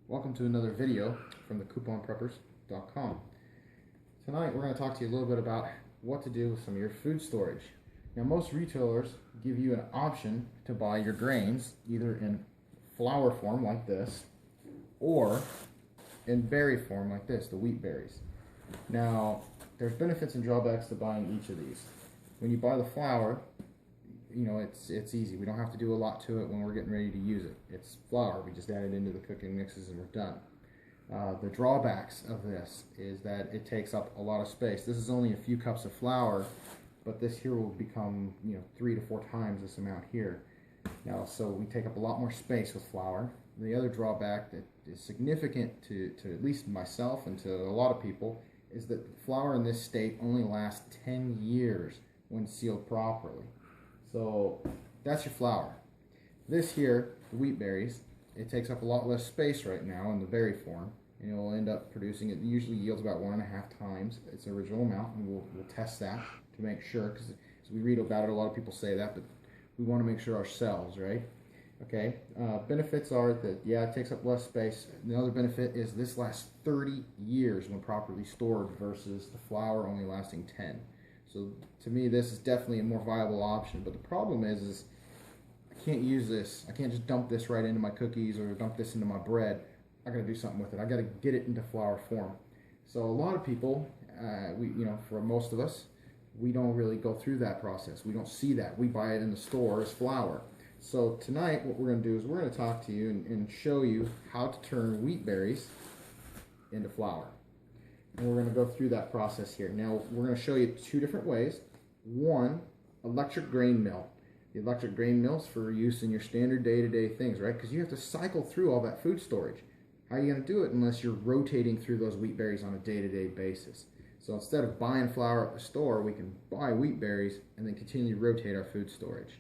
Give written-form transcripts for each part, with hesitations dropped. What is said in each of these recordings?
Welcome to another video from the couponpreppers.com. Tonight we're going to talk to you a little bit about what to do with some of your food storage. Now most retailers give you an option to buy your grains either in flour form like this or in berry form like this, the wheat berries. Now there's benefits and drawbacks to buying each of these. When you buy the flour, it's easy. We don't have to do a lot to it when we're getting ready to use it. It's flour. We just add it into the cooking mixes and we're done. The drawbacks of this is that it takes up a lot of space. This is only a few cups of flour, but this here will become 3 to 4 times this amount here. Now, so we take up a lot more space with flour. The other drawback that is significant to at least myself and to a lot of people is that flour in this state only lasts 10 years when sealed properly. So that's your flour. This here, the wheat berries, it takes up a lot less space right now in the berry form, and you'll end up producing, it usually yields about 1.5 times its original amount, and we'll test that to make sure, because as we read about it, a lot of people say that, but we want to make sure ourselves, right? Okay, benefits are that, yeah, it takes up less space. Another benefit is this lasts 30 years when properly stored versus the flour only lasting 10. So to me, this is definitely a more viable option. But the problem is I can't use this. I can't just dump this right into my cookies or dump this into my bread. I got to do something with it. I got to get it into flour form. So a lot of people, for most of us, we don't really go through that process. We don't see that. We buy it in the store as flour. So tonight, what we're going to do is we're going to talk to you and show you how to turn wheat berries into flour. And we're going to go through that process here. Now, we're going to show you 2 different ways. One, electric grain mill. The electric grain mill's for use in your standard day-to-day things, right? Because you have to cycle through all that food storage. How are you going to do it unless you're rotating through those wheat berries on a day-to-day basis? So instead of buying flour at the store, we can buy wheat berries and then continue to rotate our food storage.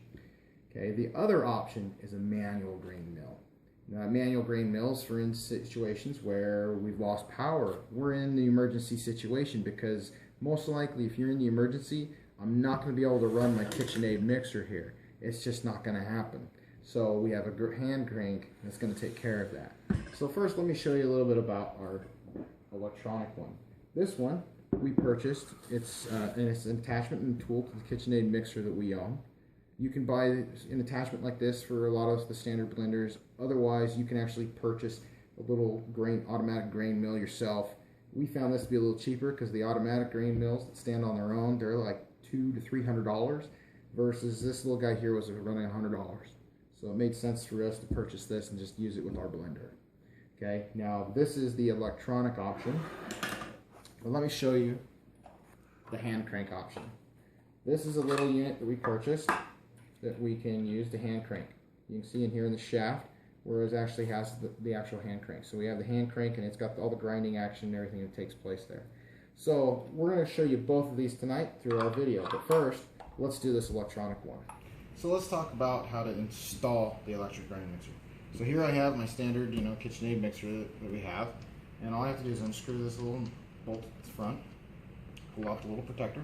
Okay, the other option is a manual grain mill. Manual grain mills for in situations where we've lost power. We're in the emergency situation because most likely if you're in the emergency, I'm not going to be able to run my KitchenAid mixer here. It's just not going to happen. So we have a hand crank that's going to take care of that. So first let me show you a little bit about our electronic one. This one we purchased. It's an attachment and tool to the KitchenAid mixer that we own. You can buy an attachment like this for a lot of the standard blenders. Otherwise, you can actually purchase a little automatic grain mill yourself. We found this to be a little cheaper because the automatic grain mills that stand on their own, they're like $200 to $300 versus this little guy here was running $100. So it made sense for us to purchase this and just use it with our blender. Okay, now this is the electronic option. But let me show you the hand crank option. This is a little unit that we purchased that we can use to hand crank. You can see in here in the shaft where it actually has the actual hand crank. So we have the hand crank and it's got all the grinding action and everything that takes place there. So we're going to show you both of these tonight through our video. But first, let's do this electronic one. So let's talk about how to install the electric grinding mixer. So here I have my standard KitchenAid mixer that we have. And all I have to do is unscrew this little bolt at the front, pull off the little protector.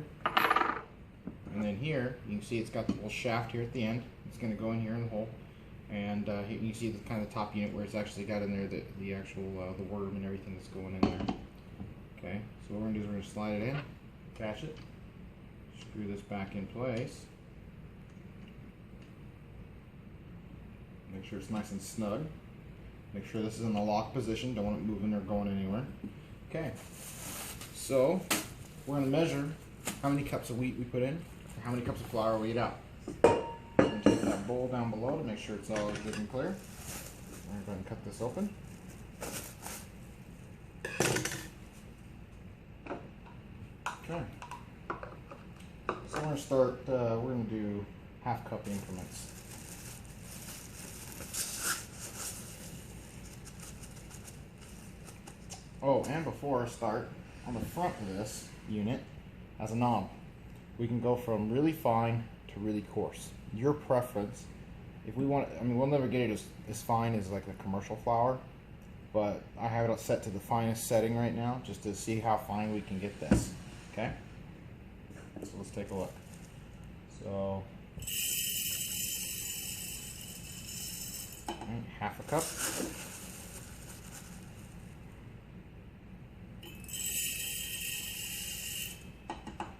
And then here, you can see it's got the little shaft here at the end. It's going to go in here in the hole. And you can see the kind of the top unit where it's actually got in there the actual the worm and everything that's going in there. Okay, so what we're going to do is we're going to slide it in, attach it, screw this back in place. Make sure it's nice and snug. Make sure this is in the lock position. Don't want it moving or going anywhere. Okay, so we're going to measure how many cups of wheat we put in, how many cups of flour we eat out. I'm going to take that bowl down below to make sure it's all good and clear. I'm going to go ahead and cut this open. Okay. So we're going to start, we're going to do half cup increments. Oh, and before I start, on the front of this unit has a knob. We can go from really fine to really coarse. Your preference. If we want, we'll never get it as fine as like the commercial flour, but I have it set to the finest setting right now just to see how fine we can get this. Okay? So let's take a look. So, half a cup.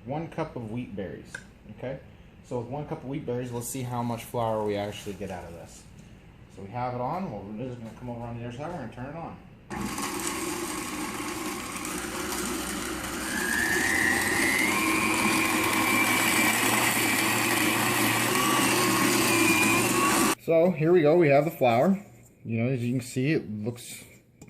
1 cup of wheat berries. Okay, so with 1 cup of wheat berries, let's see how much flour we actually get out of this. So we have it on. Well, we're just going to come over on the other side. We're going to turn it on. So here we go. We have the flour. You know, as you can see, it looks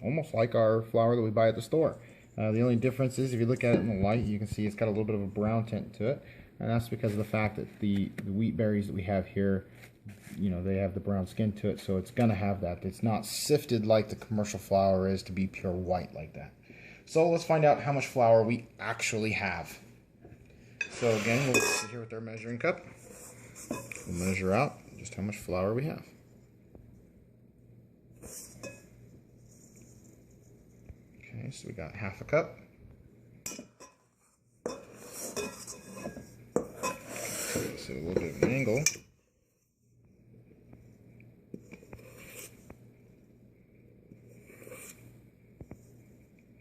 almost like our flour that we buy at the store. The only difference is if you look at it in the light, you can see it's got a little bit of a brown tint to it. And that's because of the fact that the wheat berries that we have here, you know, they have the brown skin to it. So it's going to have that. It's not sifted like the commercial flour is to be pure white like that. So let's find out how much flour we actually have. So again, we'll sit here with our measuring cup. We'll measure out just how much flour we have. Okay, so we got 1/2 cup. So a little bit of an angle.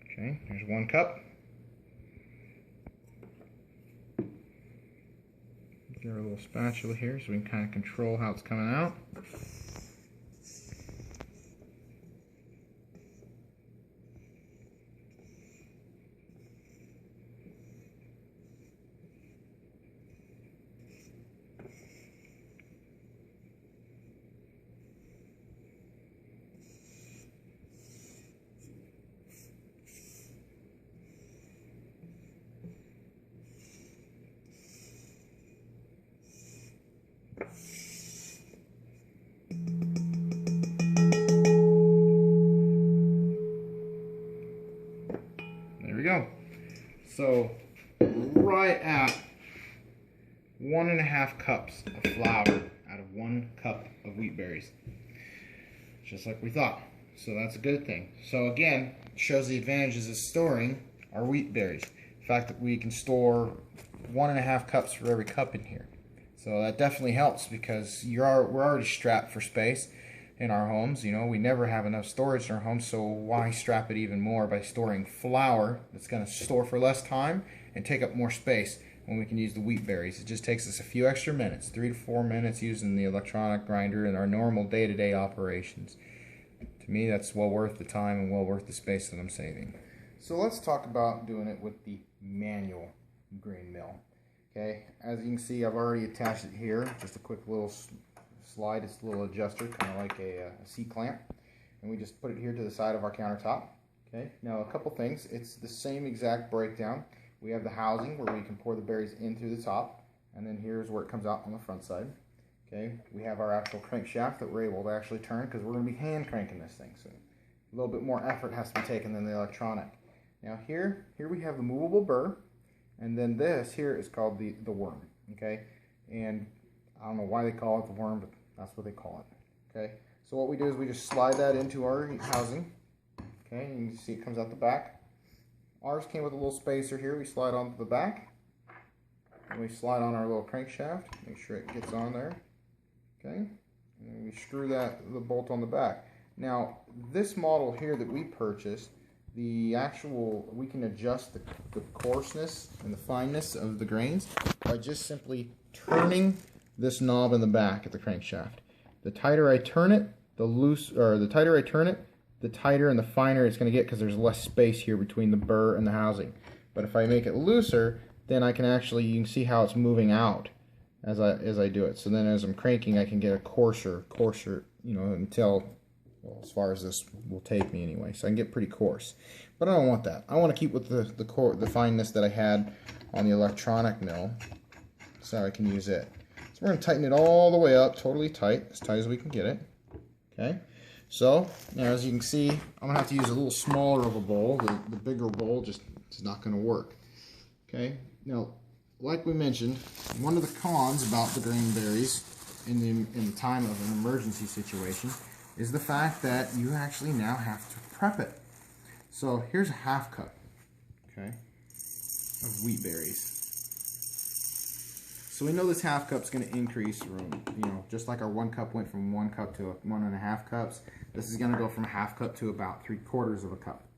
Okay, here's 1 cup. Get our little spatula here so we can kind of control how it's coming out. There we go. So right at 1.5 cups of flour out of 1 cup of wheat berries. Just like we thought. So that's a good thing. So again, it shows the advantages of storing our wheat berries. The fact that we can store 1.5 cups for every cup in here. So that definitely helps because we're already strapped for space in our homes. You know, we never have enough storage in our homes, so why strap it even more by storing flour that's going to store for less time and take up more space when we can use the wheat berries. It just takes us a few extra minutes, 3 to 4 minutes using the electronic grinder in our normal day-to-day operations. To me, that's well worth the time and well worth the space that I'm saving. So let's talk about doing it with the manual grain mill. Okay, as you can see, I've already attached it here. Just a quick little slide. It's a little adjuster, kind of like a C-clamp. And we just put it here to the side of our countertop. Okay, now a couple things. It's the same exact breakdown. We have the housing where we can pour the berries in through the top. And then here's where it comes out on the front side. Okay, we have our actual crankshaft that we're able to actually turn because we're going to be hand cranking this thing. So a little bit more effort has to be taken than the electronic. Now here we have the movable burr. And then this here is called the worm, okay? And I don't know why they call it the worm, but that's what they call it, okay? So what we do is we just slide that into our housing, okay? And you can see it comes out the back. Ours came with a little spacer here. We slide onto the back. And we slide on our little crankshaft. Make sure it gets on there, okay? And then we screw the bolt on the back. Now, this model here that we purchased, we can adjust the coarseness and the fineness of the grains by just simply turning this knob in the back at the crankshaft. The tighter I turn it, the tighter and the finer it's going to get because there's less space here between the burr and the housing. But if I make it looser, then I can actually, you can see how it's moving out as I do it. So then as I'm cranking, I can get a coarser, you know, until, well, as far as this will take me anyway, so I can get pretty coarse. But I don't want that. I want to keep with the fineness that I had on the electronic mill, so I can use it. So we're going to tighten it all the way up, totally tight, as tight as we can get it. Okay. So now, as you can see, I'm going to have to use a little smaller of a bowl. The bigger bowl just is not going to work. Okay. Now, like we mentioned, one of the cons about the grain berries in the time of an emergency situation is the fact that you actually now have to prep it. So here's a 1/2 cup, okay, of wheat berries. So we know this 1/2 cup is going to increase, you know, just like our 1 cup went from 1 cup to 1.5 cups. This is going to go from 1/2 cup to about 3/4 of a cup.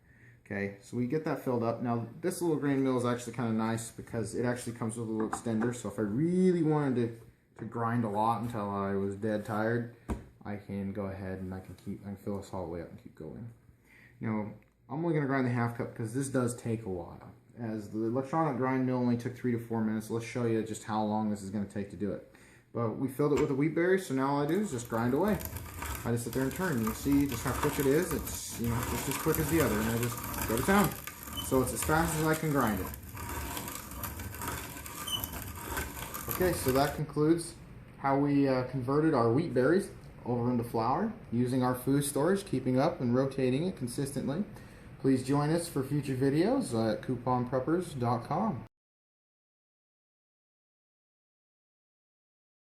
Okay, so we get that filled up. Now this little grain mill is actually kind of nice because it actually comes with a little extender. So if I really wanted to grind a lot until I was dead tired, I can go ahead and I can fill this all the way up and keep going. Now I'm only going to grind the half cup because this does take a while. As the electronic grind mill only took 3 to 4 minutes, let's show you just how long this is going to take to do it. But we filled it with a wheat berry, so now all I do is just grind away. I just sit there and turn. You'll see just how quick it is. It's, you know, just as quick as the other, and I just go to town. So it's as fast as I can grind it. Okay, so that concludes how we converted our wheat berries over into flour using our food storage, keeping up and rotating it consistently. Please join us for future videos at couponpreppers.com.